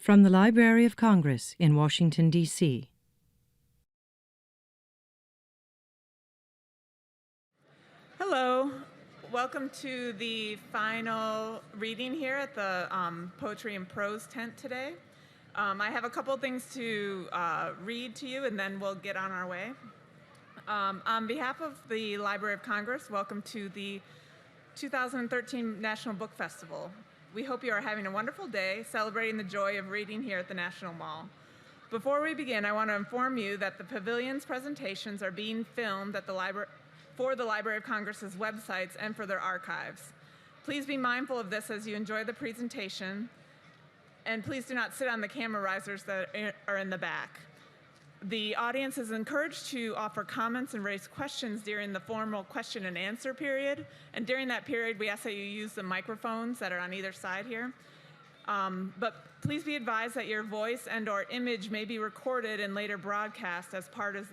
From the Library of Congress in Washington, D.C. Hello. Welcome to the final reading here at the Poetry and Prose tent today. I have a couple things to read to you, and then we'll get on our way. On behalf of the Library of Congress, welcome to the 2013 National Book Festival. We hope you are having a wonderful day, celebrating the joy of reading here at the National Mall. Before we begin, I want to inform you that the pavilion's presentations are being filmed at for the Library of Congress's websites and for their archives. Please be mindful of this as you enjoy the presentation, and please do not sit on the camera risers that are in the back. The audience is encouraged to offer comments and raise questions during the formal question and answer period. And during that period, we ask that you use the microphones that are on either side here. But please be advised that your voice and/or image may be recorded and later broadcast as part of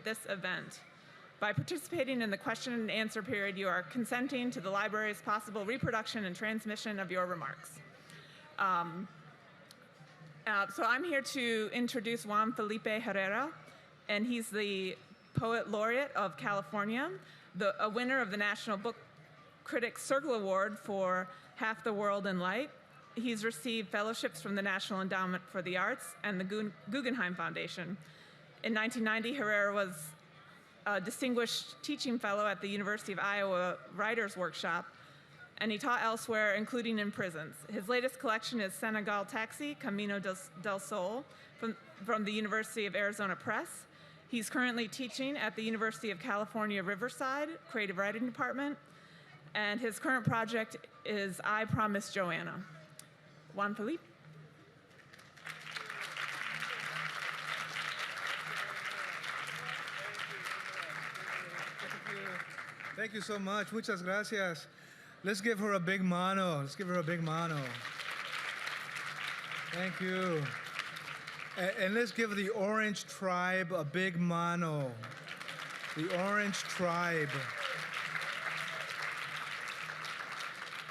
this event. By participating in the question and answer period, you are consenting to the library's possible reproduction and transmission of your remarks. So I'm here to introduce Juan Felipe Herrera, and he's the Poet Laureate of California, a winner of the National Book Critics Circle Award for Half the World in Light. He's received fellowships from the National Endowment for the Arts and the Guggenheim Foundation. In 1990, Herrera was a distinguished teaching fellow at the University of Iowa Writers' Workshop, and he taught elsewhere, including in prisons. His latest collection is Senegal Taxi, Camino del Sol, from the University of Arizona Press. He's currently teaching at the University of California, Riverside, Creative Writing Department, and his current project is I Promise Joanna. Juan Felipe. Thank you so much. Muchas gracias. Let's give her a big mano. Let's give her a big mano. Thank you. And let's give the Orange Tribe a big mano. The Orange Tribe.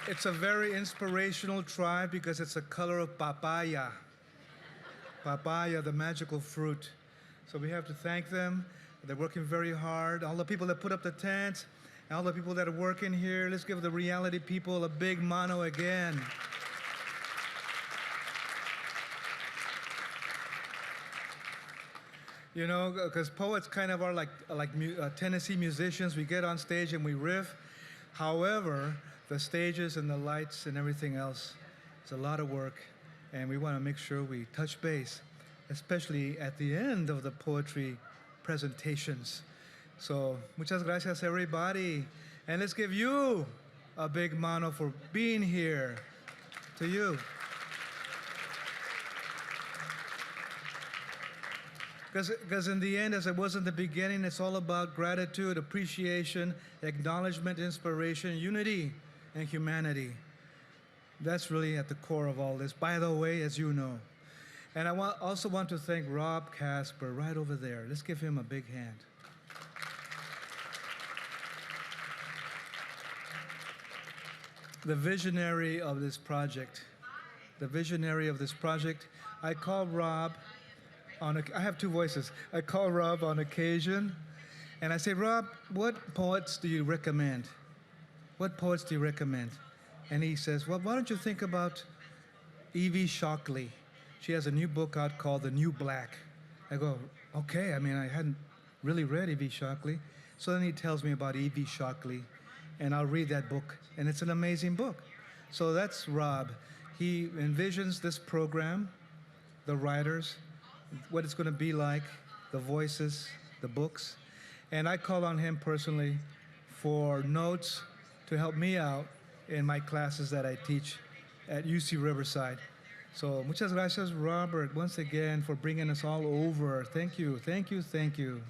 It's a very inspirational tribe because it's the color of papaya. Papaya, the magical fruit. So we have to thank them. They're working very hard. All the people that put up the tents, all the people that are working here, let's give the reality people a big mano again. You know, because poets kind of are like Tennessee musicians. We get on stage and we riff. However, the stages and the lights and everything else, it's a lot of work, and we want to make sure we touch base, especially at the end of the poetry presentations. So, muchas gracias, everybody. And let's give you a big mano for being here. To you. Because in the end, as it was in the beginning, it's all about gratitude, appreciation, acknowledgement, inspiration, unity, and humanity. That's really at the core of all this, by the way, as you know. And I also want to thank Rob Casper right over there. Let's give him a big hand. The visionary of this project. The visionary of this project. I call Rob I have two voices. I call Rob on occasion, and I say, Rob, what poets do you recommend? What poets do you recommend? And he says, well, why don't you think about Evie Shockley? She has a new book out called The New Black. I go, okay, I mean, I hadn't really read Evie Shockley. So then he tells me about Evie Shockley, and I'll read that book, and it's an amazing book. So that's Rob. He envisions this program, the writers, what it's going to be like, the voices, the books. And I call on him personally for notes to help me out in my classes that I teach at UC Riverside. So muchas gracias, Robert, once again for bringing us all over. Thank you, thank you, thank you.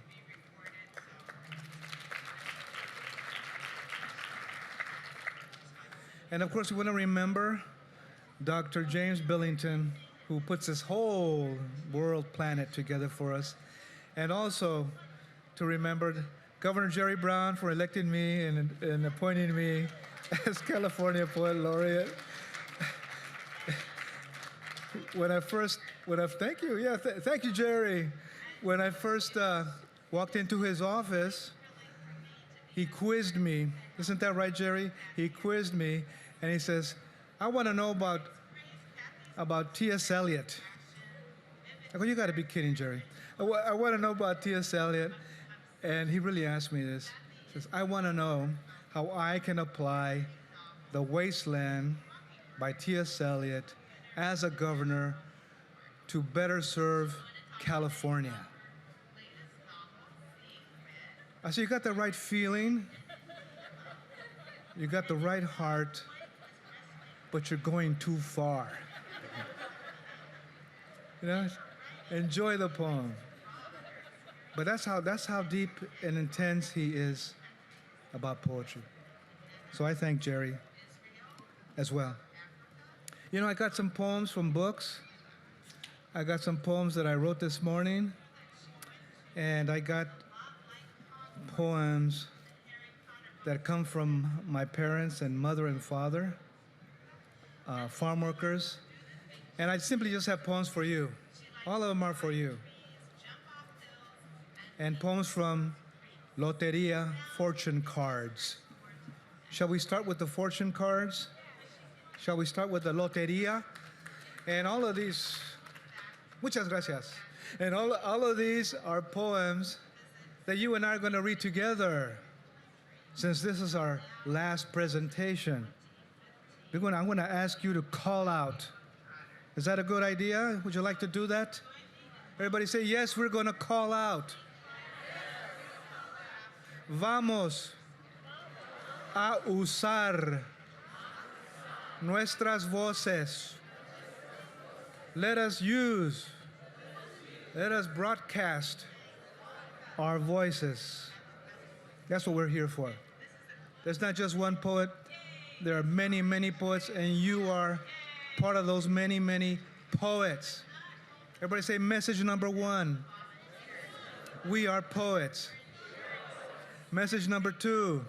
And of course, we want to remember Dr. James Billington, who puts this whole world planet together for us. And also to remember Governor Jerry Brown for electing me and appointing me as California Poet Laureate. thank you, yeah, thank you, Jerry. When I first walked into his office, he quizzed me. Isn't that right, Jerry? He quizzed me, and he says, "I want to know about T.S. Eliot." I go, "You got to be kidding, Jerry. I want to know about T.S. Eliot." And he really asked me this. He says, "I want to know how I can apply The Wasteland by T.S. Eliot as a governor to better serve California." I said, "You got the right feeling, you got the right heart, but you're going too far." You know, enjoy the poem. But that's how deep and intense he is about poetry. So I thank Jerry as well. You know, I got some poems from books. I got some poems that I wrote this morning. And I got poems that come from my parents and mother and father, farm workers. And I simply just have poems for you. All of them are for you. And poems from Loteria fortune cards. Shall we start with the fortune cards? Shall we start with the Loteria? And all of these, muchas gracias. And all of these are poems that you and I are going to read together, since this is our last presentation. I'm going to ask you to call out. Is that a good idea? Would you like to do that? Everybody say, yes, we're going to call out. Vamos a usar nuestras voces. Let us broadcast our voices. That's what we're here for. There's not just one poet. There are many, many poets, and you are part of those many, many poets. Everybody say message number one. We are poets. Message number two.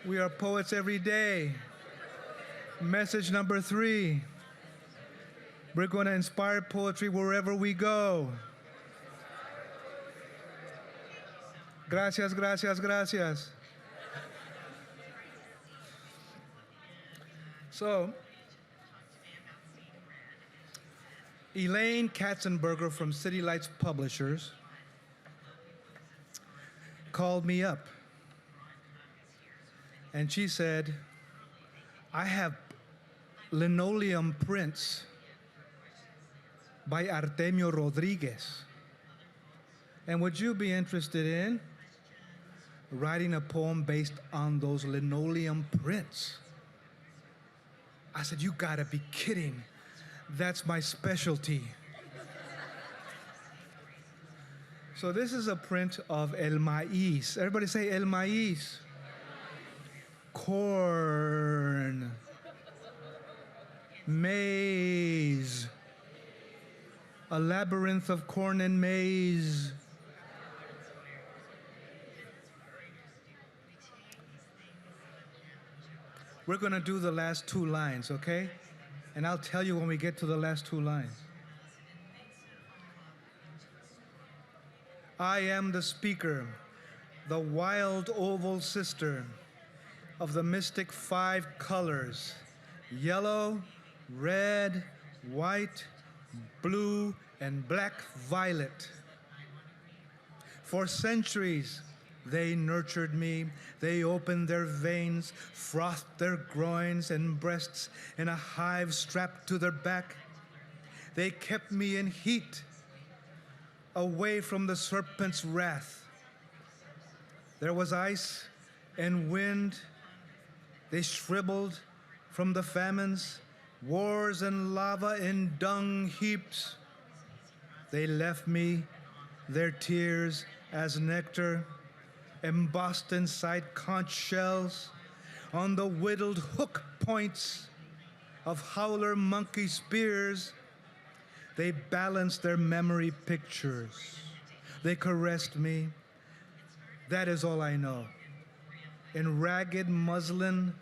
We are poets every day. Message number three. We're going to inspire poetry wherever we go. Gracias, gracias, gracias. So, Elaine Katzenberger from City Lights Publishers called me up. And she said, I have linoleum prints by Artemio Rodriguez. And would you be interested in writing a poem based on those linoleum prints? I said, you gotta be kidding. That's my specialty. So this is a print of El Maíz. Everybody say El Maíz. Corn. Maize. A labyrinth of corn and maize. We're going to do the last two lines, okay? And I'll tell you when we get to the last two lines. I am the speaker, the wild oval sister of the mystic five colors: yellow, red, white, blue, and black violet. For centuries, they nurtured me. They opened their veins, frothed their groins and breasts in a hive strapped to their back. They kept me in heat, away from the serpent's wrath. There was ice and wind. They shriveled from the famines, wars and lava in dung heaps. They left me their tears as nectar, embossed inside conch shells, on the whittled hook points of howler monkey spears. They balanced their memory pictures. They caressed me. That is all I know. In ragged muslin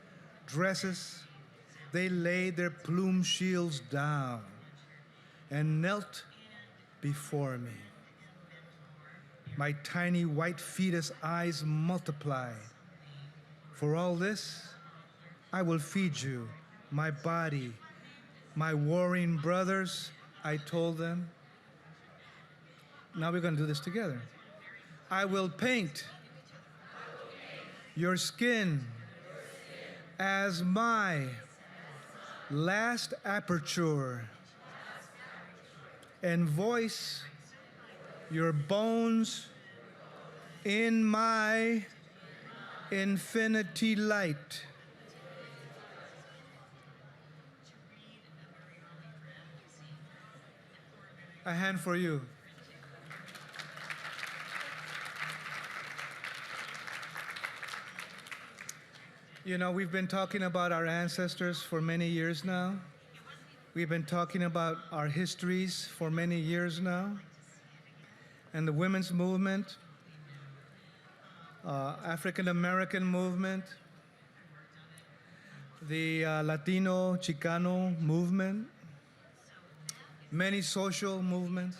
dresses, they laid their plume shields down. and knelt before me. My tiny white fetus eyes multiplied. For all this, I will feed you, my body, my warring brothers, I told them. Now we're going to do this together. I will paint your skin as my last aperture and voice your bones in my infinity light. A hand for you. You know, we've been talking about our ancestors for many years now. We've been talking about our histories for many years now. And the women's movement, African American movement, the Latino, Chicano movement, many social movements.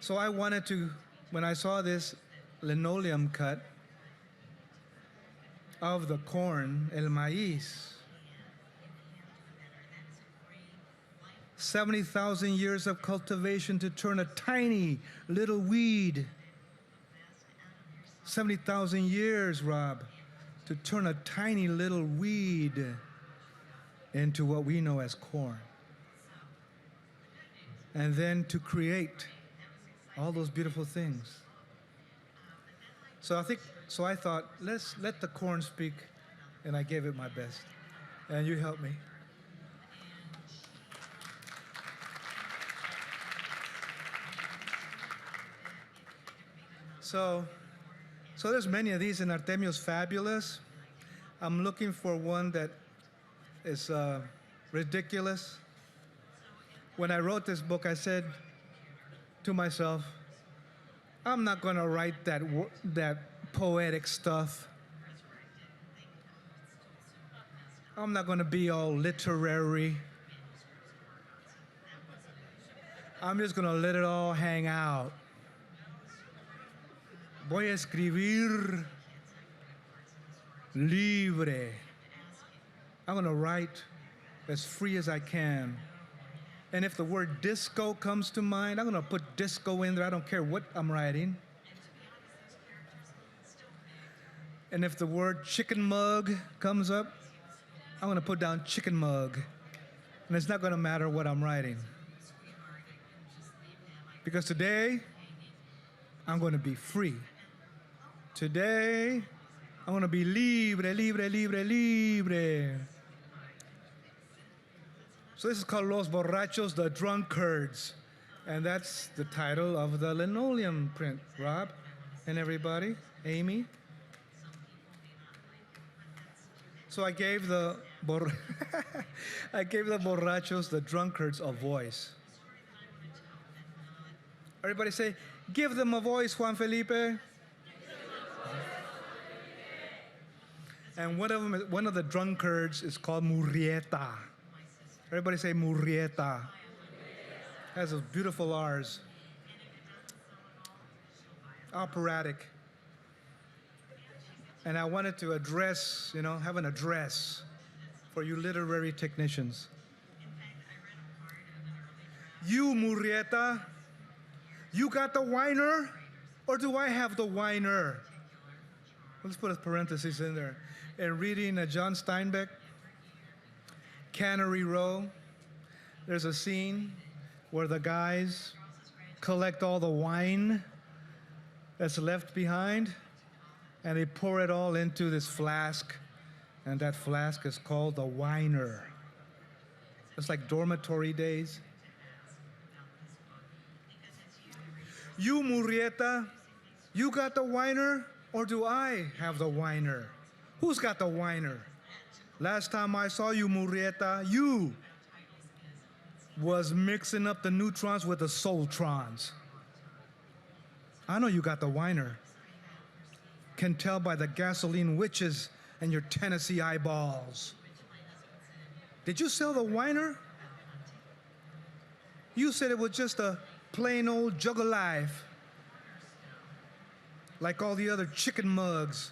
So I wanted to, when I saw this linoleum cut of the corn, el maíz, 70,000 years of cultivation to turn a tiny little weed. 70,000 years, Rob, to turn a tiny little weed into what we know as corn. And then to create all those beautiful things. So I thought, let's let the corn speak, and I gave it my best. And you helped me. So there's many of these, and Artemio's fabulous. I'm looking for one that is ridiculous. When I wrote this book, I said to myself, I'm not going to write that poetic stuff. I'm not going to be all literary. I'm just going to let it all hang out. Voy a escribir libre. I'm going to write as free as I can. And if the word disco comes to mind, I'm going to put disco in there. I don't care what I'm writing. And if the word chicken mug comes up, I'm going to put down chicken mug. And it's not going to matter what I'm writing. Because today, I'm going to be free. Today, I'm going to be libre, libre, libre, libre. So this is called Los Borrachos, the Drunkards. And that's the title of the linoleum print. Rob and everybody, Amy. So I gave the borrachos, the drunkards, a voice. Everybody say, give them a voice, Juan Felipe. And one of the drunkards is called Murrieta. Everybody say Murrieta. Has those beautiful R's. Operatic. And I wanted to address, have an address for you literary technicians. You, Murrieta, you got the whiner, or do I have the whiner? Let's put a parenthesis in there. And reading John Steinbeck, Cannery Row, there's a scene where the guys collect all the wine that's left behind, and they pour it all into this flask, and that flask is called the whiner. It's like dormitory days. You, Murrieta, you got the whiner, or do I have the whiner? Who's got the whiner? Last time I saw you, Murrieta, you was mixing up the neutrons with the soltrons. I know you got the whiner. Can tell by the gasoline witches and your Tennessee eyeballs. Did you sell the whiner? You said it was just a plain old jug of life, like all the other chicken mugs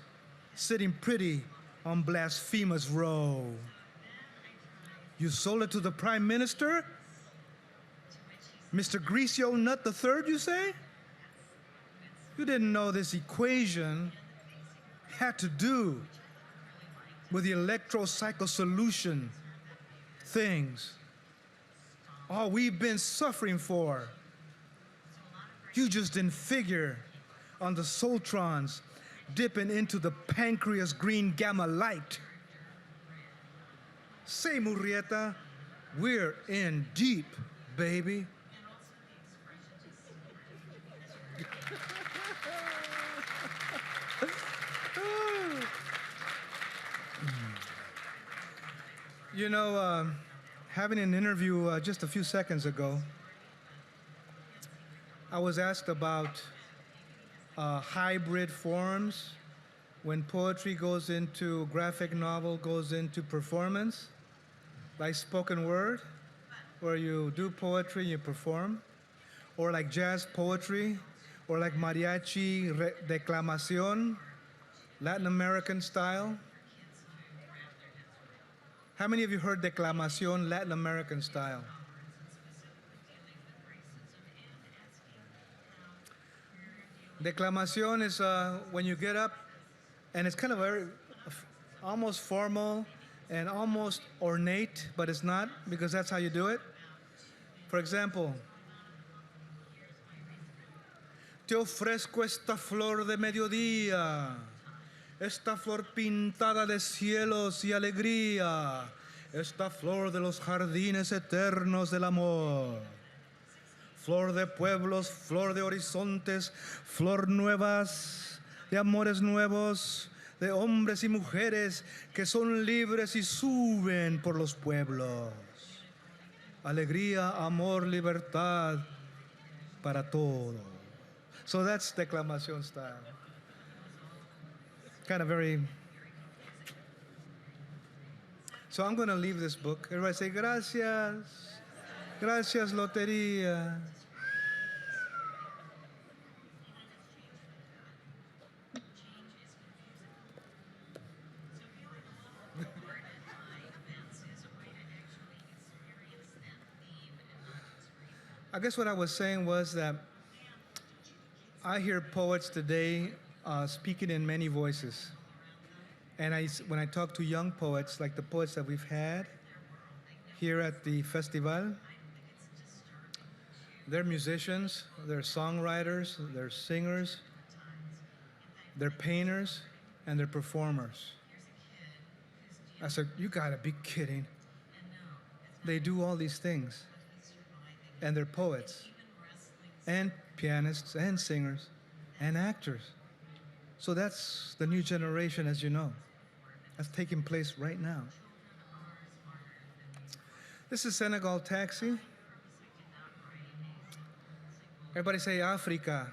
sitting pretty on Blasphemous Row. You sold it to the Prime Minister? Mr. Greasio Nut III, you say? You didn't know this equation had to do with the electropsychosolution things. All we've been suffering for. You just didn't figure on the soltrons dipping into the pancreas green gamma light. Say, Murrieta, we're in deep, baby. You know, having an interview just a few seconds ago, I was asked about hybrid forms when poetry goes into graphic novel, goes into performance, like spoken word, where you do poetry and you perform, or like jazz poetry, or like mariachi declamación, Latin American style. How many of you heard declamación Latin American style? Declamación is when you get up, and it's kind of very, almost formal and almost ornate, but it's not, because that's how you do it. For example, te ofrezco esta flor de mediodía, esta flor pintada de cielos y alegría, esta flor de los jardines eternos del amor. Flor de pueblos, flor de horizontes, flor nuevas, de amores nuevos, de hombres y mujeres que son libres y suben por los pueblos. Alegría, amor, libertad para todo. So that's declamación style. Kind of very. So I'm going to leave this book. Everybody say, gracias. Gracias, Lotería. I guess what I was saying was that I hear poets today speaking in many voices. And when I talk to young poets, like the poets that we've had here at the festival, they're musicians, they're songwriters, they're singers, they're painters, and they're performers. I said, you gotta be kidding. They do all these things. And they're poets, and pianists, and singers, and actors. So that's the new generation, as you know. That's taking place right now. This is Senegal Taxi. Everybody say Africa.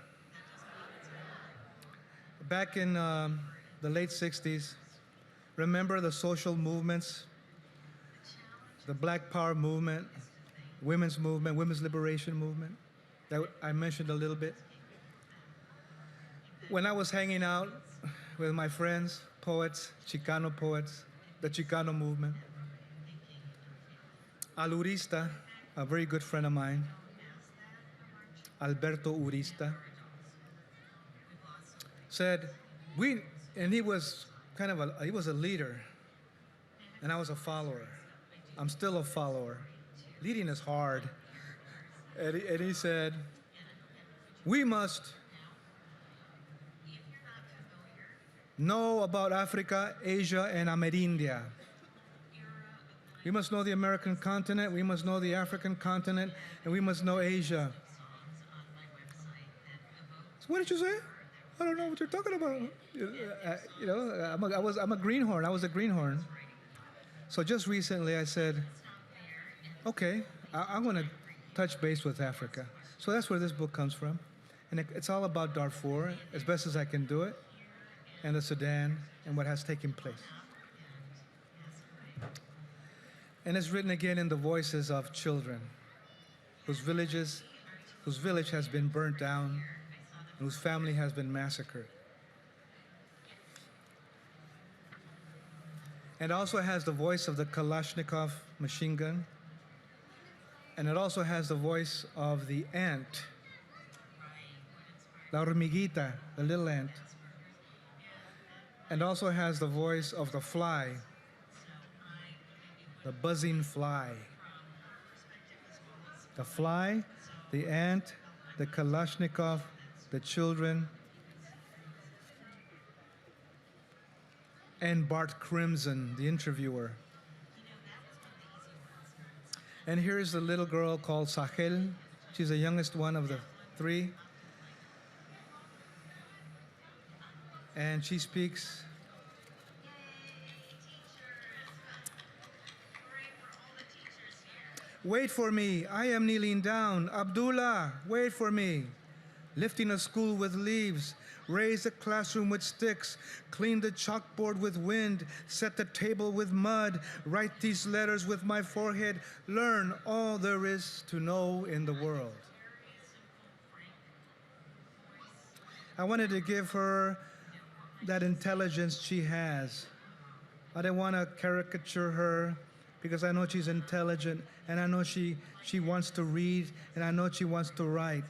Back in the late 60s, remember the social movements, the Black Power movement, women's movement, women's liberation movement that I mentioned a little bit. When I was hanging out with my friends, poets, Chicano poets, the Chicano movement, Al Urista, a very good friend of mine, Alberto Urista, said, and he was he was a leader, and I was a follower. I'm still a follower. Leading is hard. And he said, we must know about Africa, Asia, and Amerindia. We must know the American continent, we must know the African continent, and we must know Asia. So what did you say? I don't know what you're talking about. I'm a greenhorn. I was a greenhorn. So just recently I said, okay, I'm going to touch base with Africa. So that's where this book comes from. And it's all about Darfur, as best as I can do it, and the Sudan, and what has taken place. And it's written again in the voices of children. whose village has been burnt down, and whose family has been massacred. And also has the voice of the Kalashnikov machine gun, and it also has the voice of the ant, la hormiguita, the little ant, and also has the voice of the fly, the buzzing fly. The fly, the ant, the Kalashnikov, the children, and Bart Crimson, the interviewer. And here is the little girl called Sahel. She's the youngest one of the three. And she speaks. Wait for me, I am kneeling down. Abdullah, wait for me. Lifting a school with leaves, raise a classroom with sticks, clean the chalkboard with wind, set the table with mud, write these letters with my forehead, learn all there is to know in the world. I wanted to give her that intelligence she has. I didn't want to caricature her because I know she's intelligent and I know she wants to read and I know she wants to write.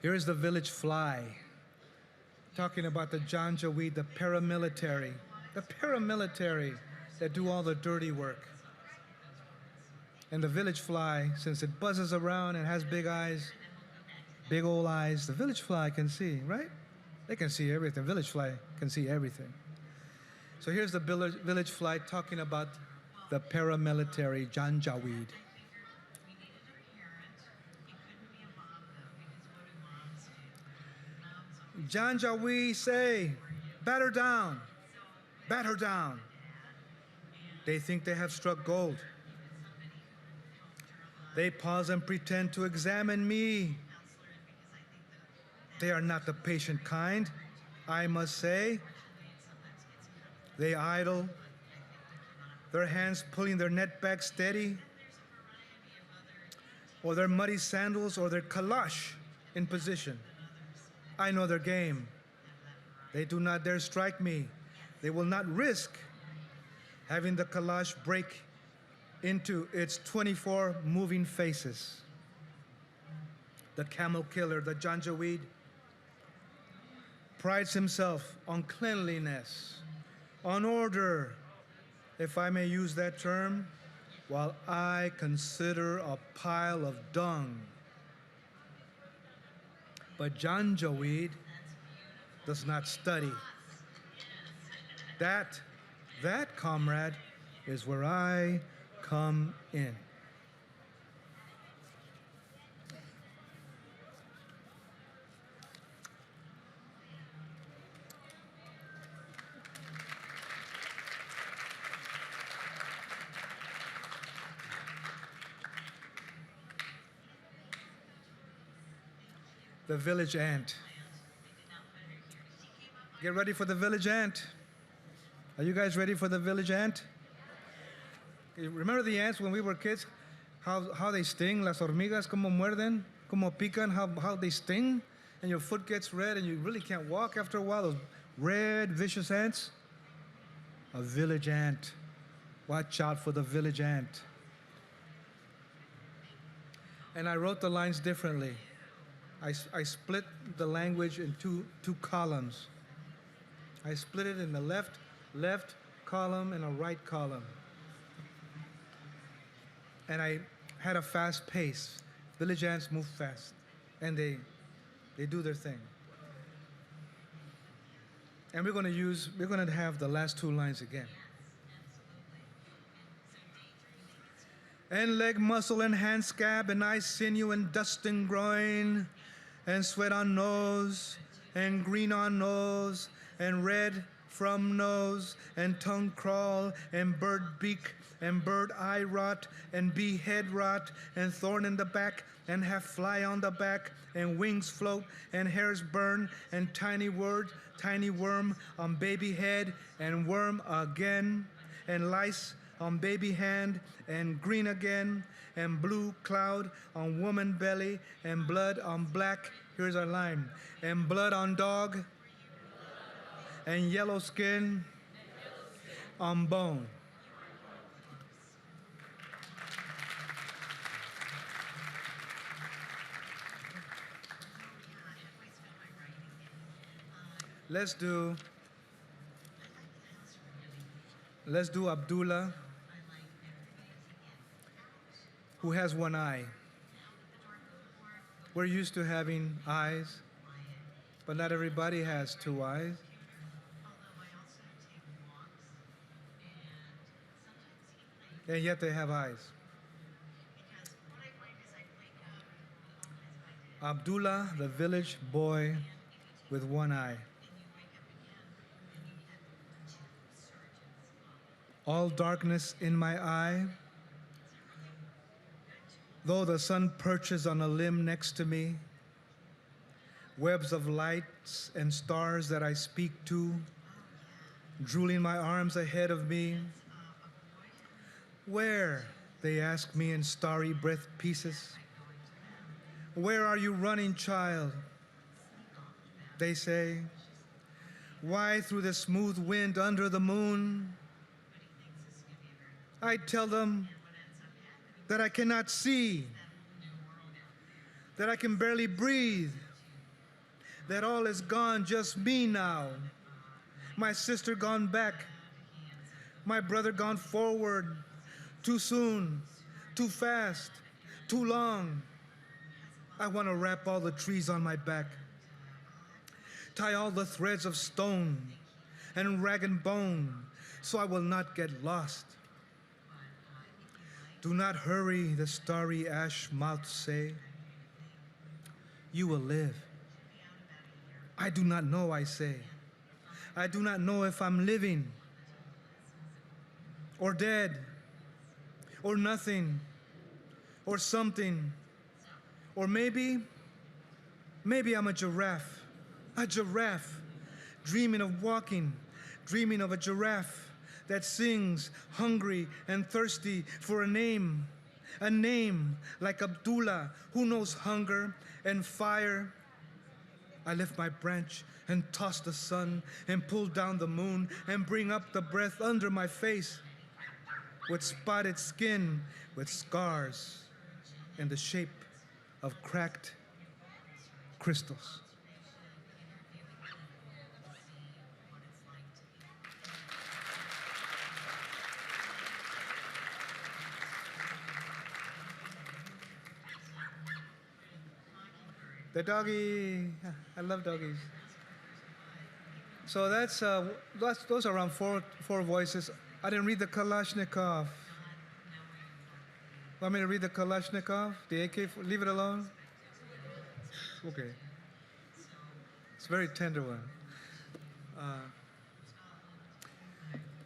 Here is the village fly, talking about the Janjaweed, the paramilitary that do all the dirty work. And the village fly, since it buzzes around and has big eyes, big old eyes, the village fly can see, right? They can see everything. Village fly can see everything. So here's the village fly talking about the paramilitary Janjaweed. Janjaweed say, bat her down, bat her down. They think they have struck gold. They pause and pretend to examine me. They are not the patient kind, I must say. They idle, their hands pulling their net bag steady, or their muddy sandals or their kalash in position. I know their game. They do not dare strike me. They will not risk having the kalash break into its 24 moving faces. The camel killer, the Janjaweed, prides himself on cleanliness, on order, if I may use that term, while I consider a pile of dung. But Janjaweed does not study. That, comrade, is where I come in. The village ant. Get ready for the village ant. Are you guys ready for the village ant? Remember the ants when we were kids? How they sting? Las hormigas, como muerden, como pican, how they sting? And your foot gets red and you really can't walk after a while. Those red, vicious ants. A village ant. Watch out for the village ant. And I wrote the lines differently. I split the language in two columns. I split it in the left column and a right column. And I had a fast pace. Village ants move fast, and they do their thing. And we're going to have the last two lines again. And leg muscle and hand scab and eye sinew and dust and groin and sweat on nose and green on nose and red from nose and tongue crawl and bird beak and bird eye rot and bee head rot and thorn in the back and half fly on the back and wings float and hairs burn and tiny worm on baby head and worm again and lice on baby hand, and green again, and blue cloud on woman belly, and blood on black, here's our line, and blood on dog, and yellow skin on bone. Let's do Abdullah, who has one eye. We're used to having eyes, but not everybody has two eyes. And yet they have eyes. Abdullah, the village boy with one eye. All darkness in my eye, though the sun perches on a limb next to me, webs of lights and stars that I speak to, drooling my arms ahead of me. Where, they ask me in starry breath pieces, where are you running, child? They say, why through the smooth wind under the moon? I tell them that I cannot see, that I can barely breathe, that all is gone, just me now. My sister gone back, my brother gone forward, too soon, too fast, too long. I want to wrap all the trees on my back, tie all the threads of stone and rag and bone, so I will not get lost. Do not hurry, the starry ash mouths say. You will live. I do not know, I say. I do not know if I'm living or dead or nothing or something. Or maybe I'm a giraffe, dreaming of walking, dreaming of a giraffe that sings, hungry and thirsty for a name like Abdullah, who knows hunger and fire. I lift my branch and toss the sun and pull down the moon and bring up the breath under my face with spotted skin, with scars in the shape of cracked crystals. The doggy, I love doggies. So those are around four voices. I didn't read the Kalashnikov. Want me to read the Kalashnikov? The AK? Leave it alone? Okay. It's a very tender one.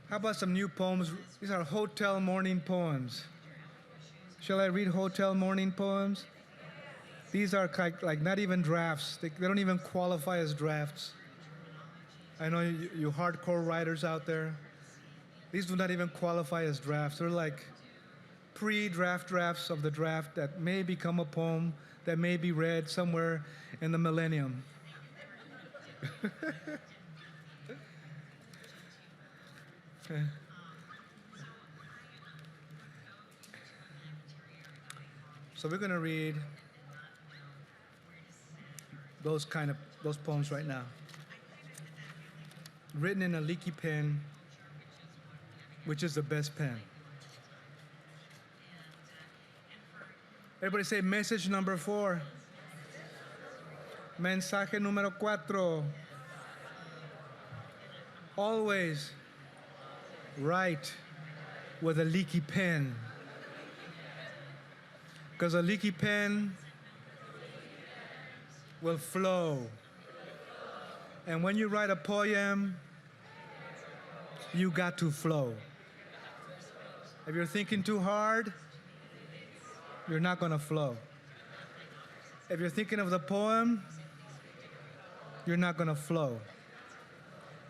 How about some new poems? These are hotel morning poems. Shall I read hotel morning poems? These are like not even drafts. They don't even qualify as drafts. I know you hardcore writers out there. These do not even qualify as drafts. They're like pre-draft drafts of the draft that may become a poem that may be read somewhere in the millennium. So we're going to read those poems right now. Written in a leaky pen, which is the best pen. Everybody say message number 4. Mensaje número 4. Always write with a leaky pen. Because a leaky pen will flow. And when you write a poem, you got to flow. If you're thinking too hard, you're not going to flow. If you're thinking of the poem, you're not going to flow.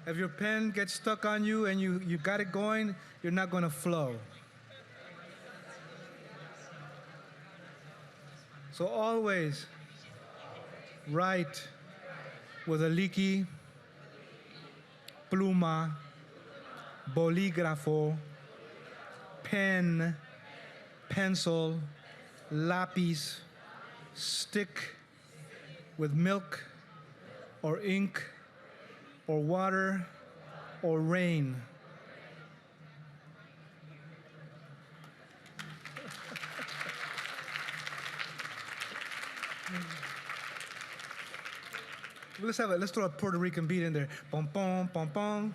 If your pen gets stuck on you and you got it going, you're not going to flow. So always write with a leaky pluma, bolígrafo, pen, pencil, lápiz, stick with milk or ink or water or rain. Let's throw a Puerto Rican beat in there. Pom pom pom pom.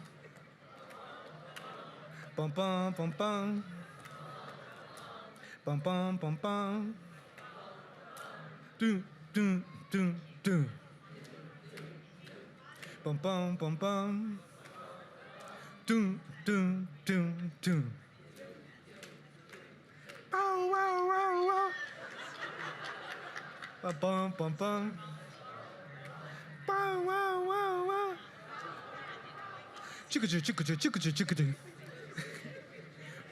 Pom pom pom pom. Pom pom pom pom. Doom doom doom doom. Pom pom pom pom. Doom doom doom doom. Bow wow wow wow. Pom pom pom pom. Bow wow wow wow. Chickadoo chickadoo chickadoo chickadoo.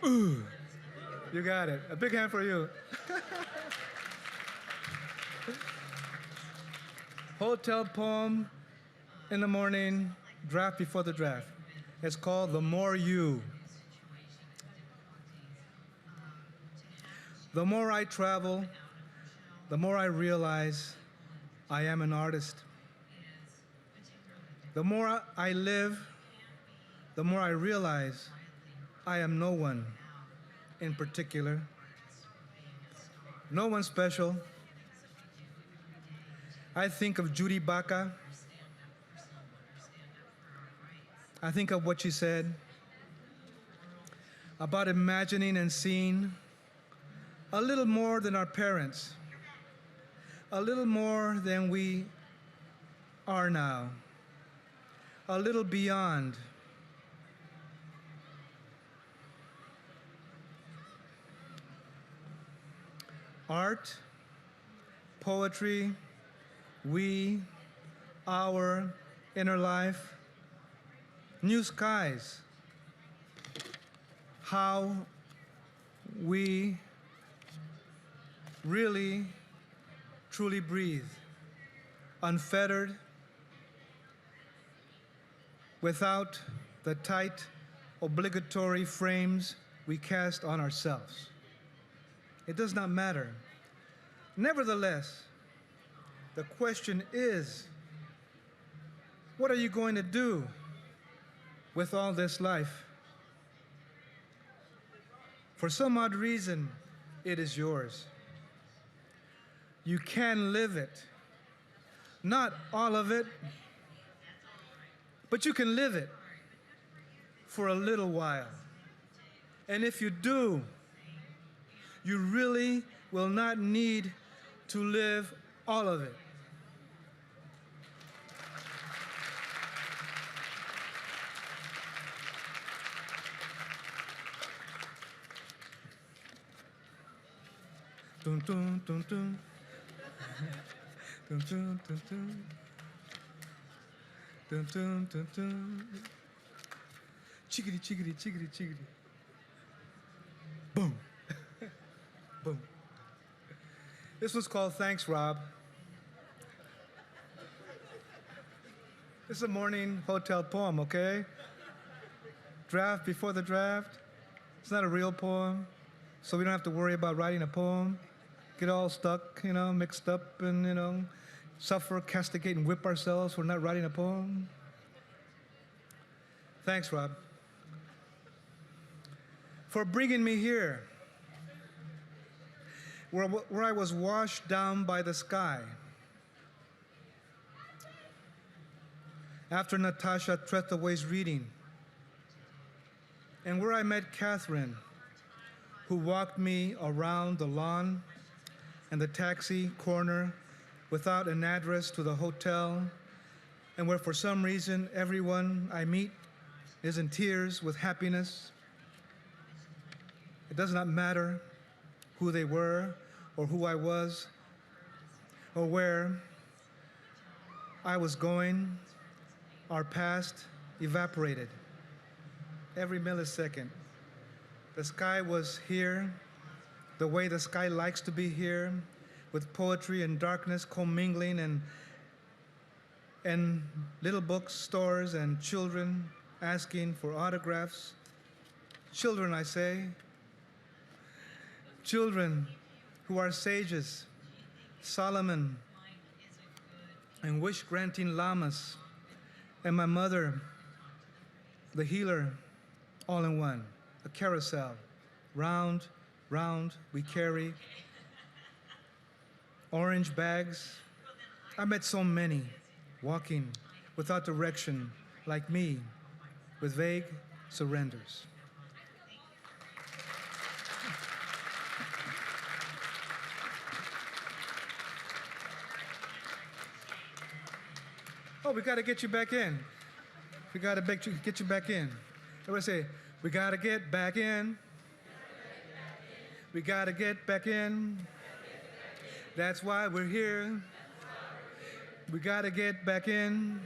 Ooh, you got it. A big hand for you. Hotel poem in the morning, draft before the draft. It's called The More You. The more I travel, the more I realize I am an artist. The more I live, the more I realize I am no one in particular, no one special. I think of Judy Baca. I think of what she said about imagining and seeing a little more than our parents, a little more than we are now, a little beyond. Art, poetry, we, our inner life, new skies, how we really, truly breathe, unfettered, without the tight, obligatory frames we cast on ourselves. It does not matter. Nevertheless, the question is, what are you going to do with all this life? For some odd reason, it is yours. You can live it. Not all of it, but you can live it for a little while. And if you do, you really will not need to live all of it. Dun, dun, dun, dun. Dun, dun, dun, dun. Dun, dun, dun, dun. Chickity, chickity, chickity, chickity. Boom. Boom. This one's called Thanks, Rob. This is a morning hotel poem, okay? Draft before the draft. It's not a real poem, so we don't have to worry about writing a poem. Get all stuck, mixed up and, suffer, castigate, and whip ourselves for not writing a poem. Thanks, Rob, for bringing me here, where I was washed down by the sky. After Natasha Trethaway's reading, and where I met Catherine, who walked me around the lawn and the taxi corner without an address to the hotel, and where for some reason everyone I meet is in tears with happiness. It does not matter who they were or who I was or where I was going, our past evaporated. Every millisecond. The sky was here, the way the sky likes to be here, with poetry and darkness commingling, and little bookstores and children asking for autographs. Children, I say. Children who are sages, Solomon, and wish-granting lamas, and my mother, the healer, all in one, a carousel. Round, round, we carry orange bags. I met so many, walking without direction, like me, with vague surrenders. Oh, we gotta get you back in. We gotta get you back in. Everybody say, we gotta get back in. We gotta get back in. That's why we're here. We gotta get back in.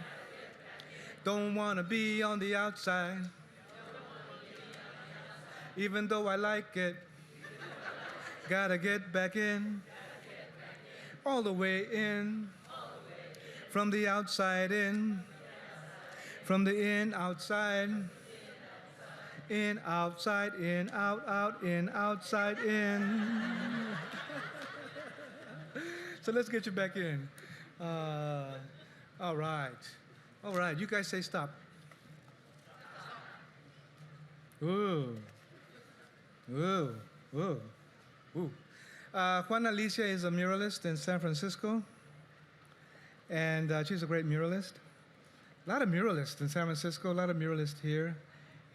Don't wanna be on the outside. Even though I like it. Gotta get back in. All the way in. From the outside in. From the in, outside. In, outside, in, out, out, in, outside, in. So let's get you back in. All right. All right, you guys say stop. Ooh. Ooh. Ooh. Ooh. Juan Alicia is a muralist in San Francisco. And she's a great muralist. A lot of muralists in San Francisco, a lot of muralists here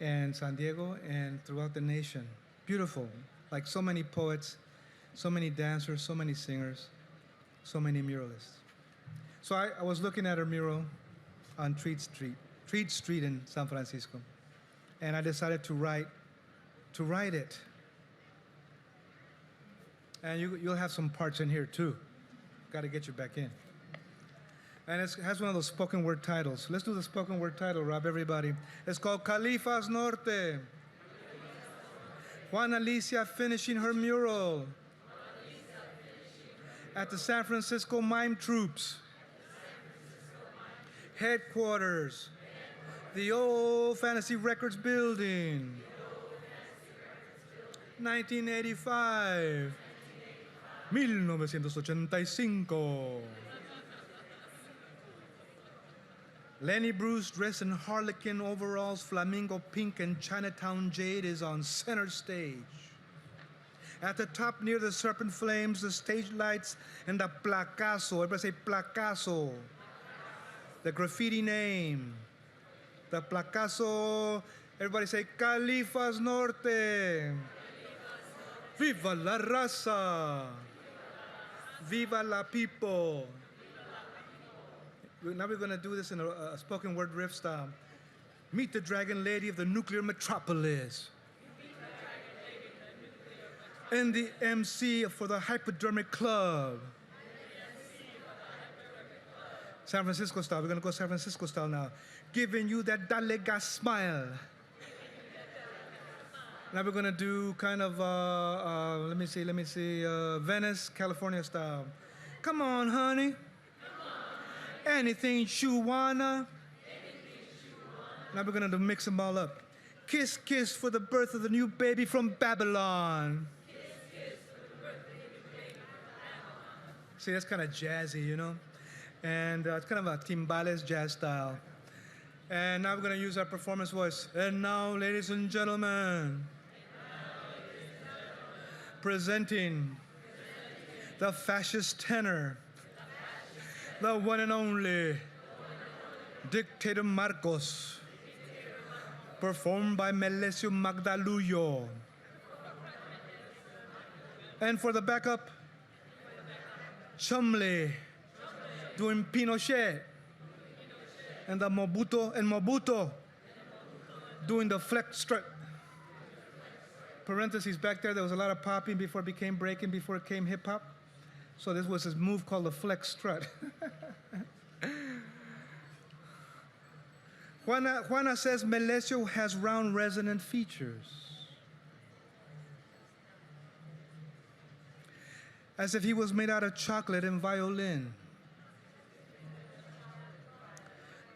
in San Diego and throughout the nation. Beautiful. Like so many poets, so many dancers, so many singers, so many muralists. So I was looking at her mural on Treat Street in San Francisco. And I decided to write it. And you'll have some parts in here too. Got to get you back in. And it has one of those spoken word titles. Let's do the spoken word title, Rob, everybody. It's called Califas Norte. Juan Alicia finishing her mural at the San Francisco Mime Troops headquarters, the old Fantasy Records building, 1985, 1985. Lenny Bruce dressed in harlequin overalls, flamingo pink, and Chinatown jade is on center stage. At the top near the serpent flames, the stage lights, and the placazo, everybody say placazo, the graffiti name. The placazo, everybody say Califas Norte. Viva la raza. Viva la people. Now we're going to do this in a spoken word riff style. Meet the dragon lady of the nuclear metropolis. And the MC for the hypodermic club. San Francisco style. We're going to go San Francisco style now. Giving you that dalega smile. Now we're going to do kind of, let me see, Venice, California style. Come on, honey. Anything you wanna. Now we're gonna mix them all up. Kiss, kiss for the birth of the new baby from Babylon. See, that's kind of jazzy, you know? And it's kind of a timbales jazz style. And now we're gonna use our performance voice. And now, ladies and gentlemen, presenting the fascist tenor, the one and only Dictator Marcos, performed by Melesio Magdaluyo. And for the backup, Chumley doing Pinochet. And the Mobuto doing the flex strut. Parentheses back there was a lot of popping before it became breaking, before it came hip hop. So this was his move called the flex strut. Juana says Melesio has round resonant features, as if he was made out of chocolate and violin.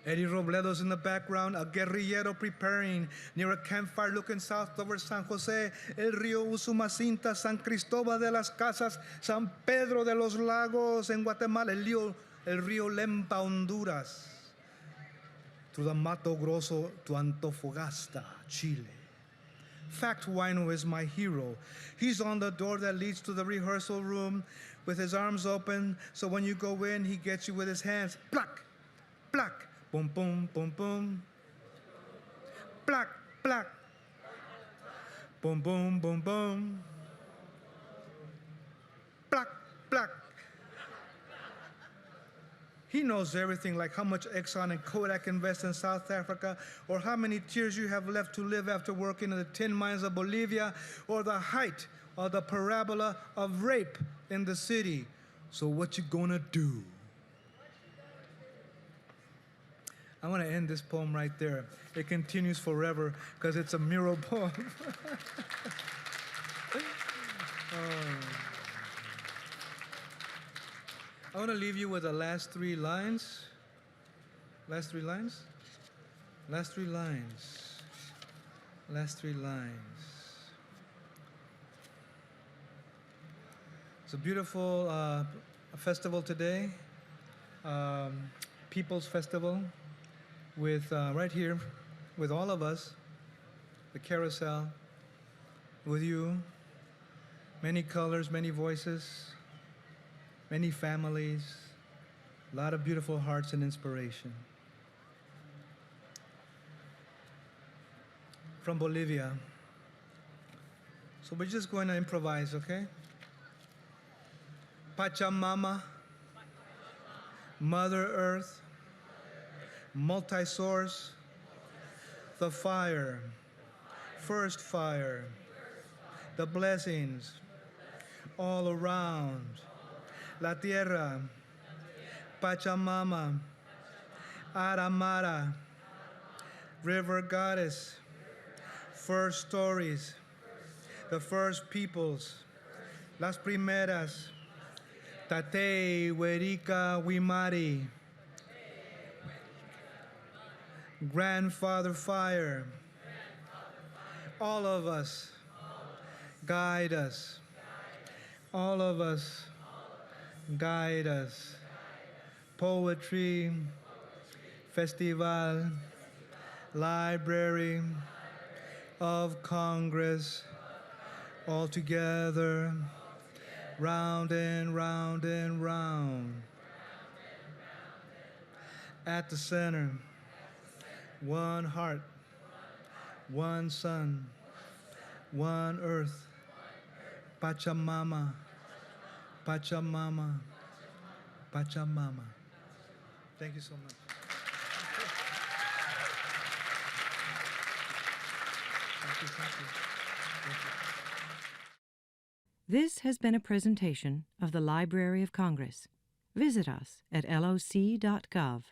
Eddie Robledo's in the background, a guerrillero preparing near a campfire looking south over San Jose, El Río Usumacinta, San Cristóbal de las Casas, San Pedro de los Lagos en Guatemala, el río Lempa, Honduras, to the Mato Grosso to Antofagasta, Chile. Fact Wino is my hero. He's on the door that leads to the rehearsal room with his arms open, so when you go in, he gets you with his hands. Plac, plac, boom, boom, boom, boom. Plac, plac. Boom, boom, boom, boom. Plac, plac. He knows everything, like how much Exxon and Kodak invest in South Africa, or how many tears you have left to live after working in the tin mines of Bolivia, or the height of the parabola of rape in the city. So what you gonna do? I want to end this poem right there. It continues forever because it's a mural poem. I want to leave you with the last three lines. Last three lines? Last three lines. Last three lines. It's a beautiful festival today, People's Festival, with right here, with all of us, the carousel, with you, many colors, many voices, many families, a lot of beautiful hearts and inspiration. From Bolivia. So we're just going to improvise, okay? Pachamama, Mother Earth, multi-source, the fire, first fire, the blessings all around, la tierra, Pachamama, Aramara, river goddess, first stories, the first peoples, las primeras, Tate, Huerica, Wimari, grandfather fire, all of us, guide us, all of us, guide us, poetry, festival, Library of Congress, all together, round and round and round. At the center, one heart, one sun, one earth, Pachamama, Pachamama, Pachamama. Thank you so much. Thank you, thank you. Thank you. This has been a presentation of the Library of Congress. Visit us at loc.gov.